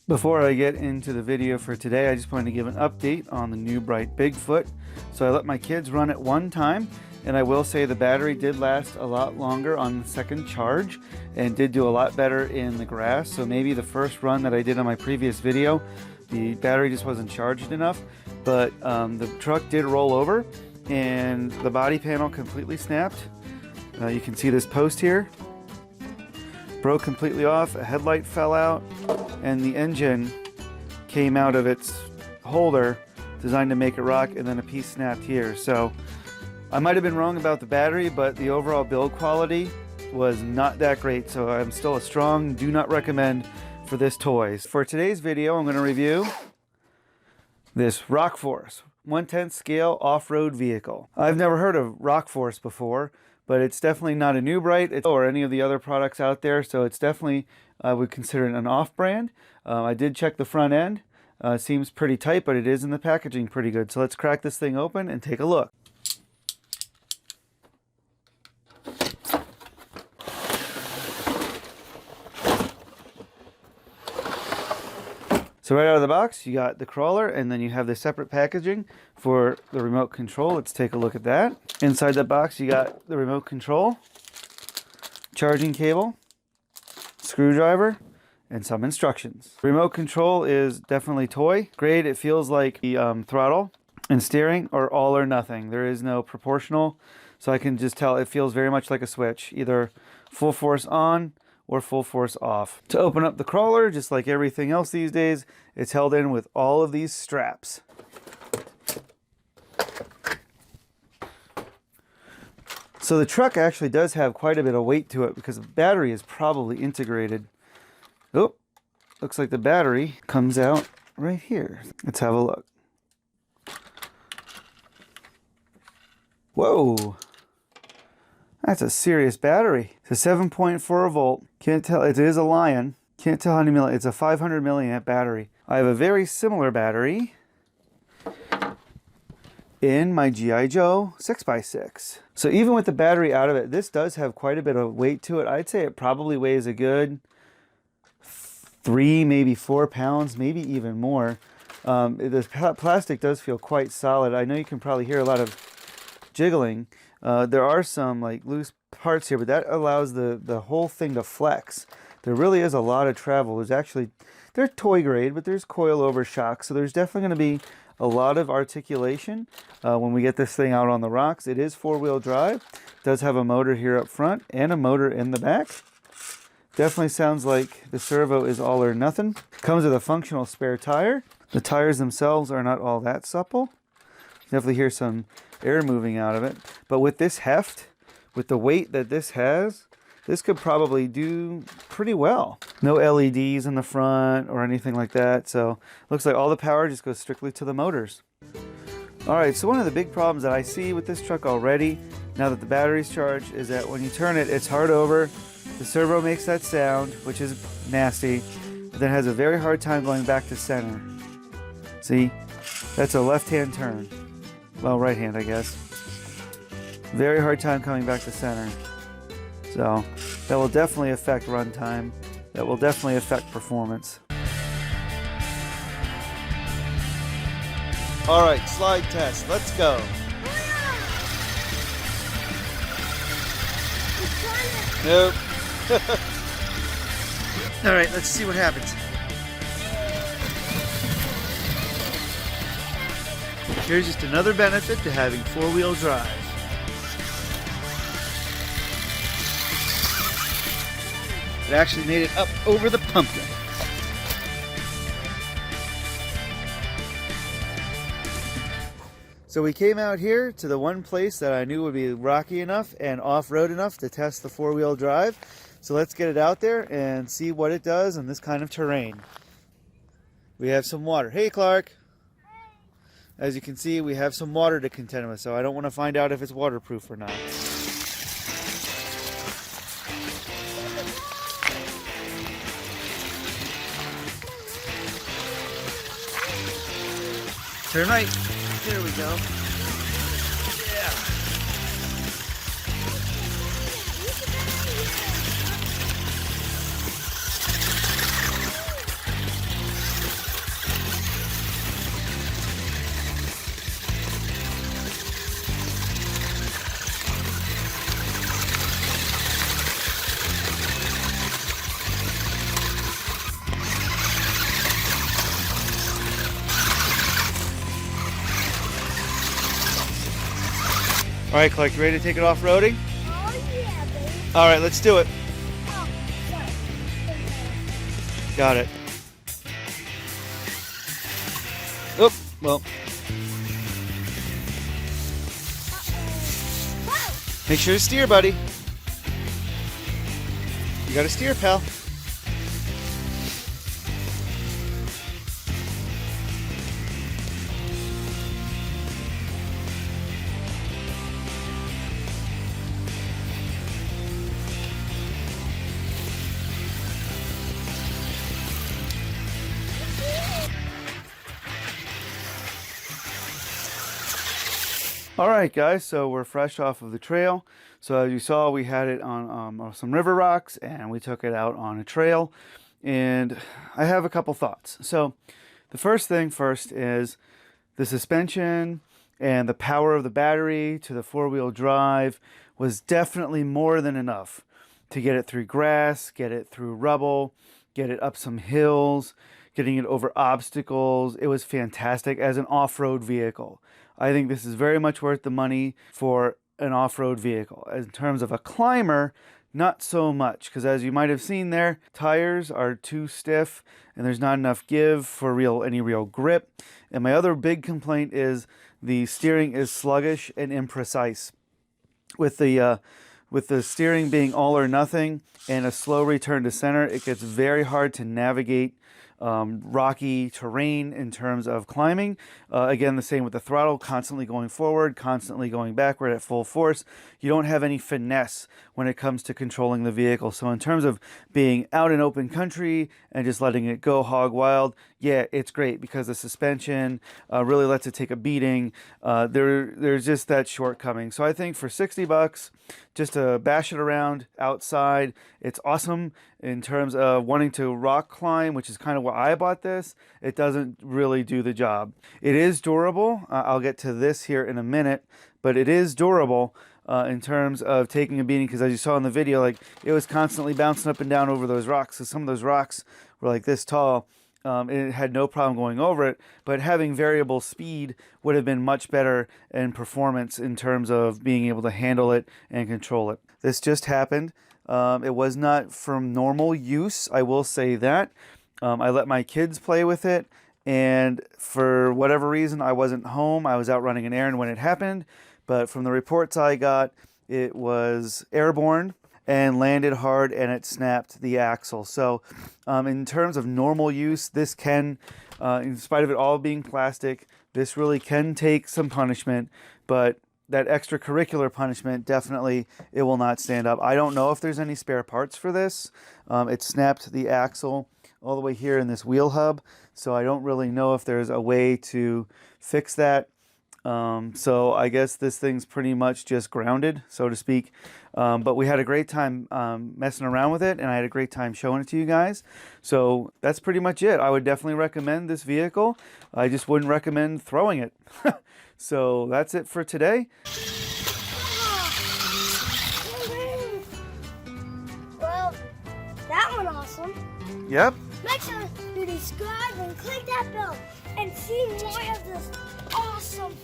Before I get into the video for today, I just wanted to give an update on the new Bright Bigfoot. So I let my kids run it one time, and I will say the battery did last a lot longer on the second charge and did do a lot better in the grass. So maybe the first run that I did on my previous video, the battery just wasn't charged enough, but the truck did roll over and the body panel completely snapped. You can see this post here broke completely off, a headlight fell out, and the engine came out of its holder designed to make it rock, and then a piece snapped here. So I might have been wrong about the battery, but the overall build quality was not that great, so I'm still a strong do not recommend for this toy. For today's video, I'm going to review this Rockforce 1/10 scale off-road vehicle. I've never heard of Rockforce before, but it's definitely not a new Bright or any of the other products out there, so it's definitely, I would consider it an off-brand. I did check the front end. Seems pretty tight, but it is in the packaging pretty good. So let's crack this thing open and take a look. So right out of the box, you got the crawler, and then you have the separate packaging for the remote control. Let's take a look at that. Inside the box, you got the remote control, charging cable, screwdriver, and some instructions. Remote control is definitely toy grade. It feels like the throttle and steering are all or nothing. There is no proportional, so I can just tell it feels very much like a switch, either full force on or full force off. To open up the crawler, just like everything else these days, it's held in with all of these straps. So the truck actually does have quite a bit of weight to it because the battery is probably integrated. Oh, looks like the battery comes out right here. Let's have a look. Whoa. That's a serious battery. It's a 7.4 volt. Can't tell, it is a Lion. Can't tell how many milliamp. It's a 500 milliamp battery. I have a very similar battery in my G.I. Joe 6x6. So even with the battery out of it, this does have quite a bit of weight to it. I'd say it probably weighs a good 3, maybe 4 pounds, maybe even more. The plastic does feel quite solid. I know you can probably hear a lot of jiggling. There are some like loose parts here, but that allows the whole thing to flex. There really is a lot of travel. They're toy grade, but there's coilover shocks, so there's definitely going to be a lot of articulation when we get this thing out on the rocks. It is 4-wheel drive. It does have a motor here up front and a motor in the back. Definitely sounds like the servo is all or nothing. Comes with a functional spare tire. The tires themselves are not all that supple. Definitely hear some air moving out of it. But with this heft, with the weight that this has, this could probably do pretty well. No LEDs in the front or anything like that. So looks like all the power just goes strictly to the motors. All right, so one of the big problems that I see with this truck already, now that the battery's charged, is that when you turn it, it's hard over. The servo makes that sound, which is nasty, but then has a very hard time going back to center. See, that's a left-hand turn. Well, right hand, I guess. Very hard time coming back to center. So that will definitely affect runtime. That will definitely affect performance. All right, slide test. Let's go. Nope. All right, let's see what happens. Here's just another benefit to having 4-wheel drive. It actually made it up over the pumpkin. So we came out here to the one place that I knew would be rocky enough and off-road enough to test the 4-wheel drive. So let's get it out there and see what it does in this kind of terrain. We have some water. Hey, Clark. As you can see, we have some water to contend with, so I don't want to find out if it's waterproof or not. Turn right. There we go. Yeah. right, Clark, you ready to take it off-roading? Oh yeah, baby. All right, let's do it. Oh, sorry. Got it. Oop, well, Whoa! make sure to steer, buddy. You gotta steer, pal. All right, guys, so we're fresh off of the trail. So as you saw, we had it on some river rocks, and we took it out on a trail. And I have a couple thoughts. So the first thing first is the suspension and the power of the battery to the four-wheel drive was definitely more than enough to get it through grass, get it through rubble, get it up some hills, getting it over obstacles. It was fantastic as an off-road vehicle. I think this is very much worth the money for an off-road vehicle. In terms of a climber, not so much, because as you might have seen there, tires are too stiff and there's not enough give for any real grip. And my other big complaint is the steering is sluggish and imprecise. With the steering being all or nothing and a slow return to center, it gets very hard to navigate rocky terrain in terms of climbing. Again, the same with the throttle, constantly going forward, constantly going backward at full force. You don't have any finesse when it comes to controlling the vehicle. So in terms of being out in open country and just letting it go hog wild, yeah, it's great because the suspension really lets it take a beating. There's just that shortcoming. So I think for $60, just to bash it around outside, it's awesome. In terms of wanting to rock climb, which is kind of why I bought this, it doesn't really do the job. It is durable. I'll get to this here in a minute, but it is durable in terms of taking a beating, because as you saw in the video, like it was constantly bouncing up and down over those rocks. So some of those rocks were like this tall. It had no problem going over it, but having variable speed would have been much better in performance in terms of being able to handle it and control it. This just happened. It was not from normal use, I will say that. I let my kids play with it, and for whatever reason, I wasn't home. I was out running an errand when it happened, but from the reports I got, it was airborne and landed hard, and it snapped the axle. So in terms of normal use, this can, in spite of it all being plastic, this really can take some punishment, but that extracurricular punishment, definitely it will not stand up. I don't know if there's any spare parts for this. It snapped the axle all the way here in this wheel hub, so I don't really know if there's a way to fix that. So I guess this thing's pretty much just grounded, so to speak. But we had a great time messing around with it, and I had a great time showing it to you guys. So that's pretty much it. I would definitely recommend this vehicle. I just wouldn't recommend throwing it. So that's it for today. Well, that one awesome. Yep. Make sure you subscribe and click that bell and see more of this awesome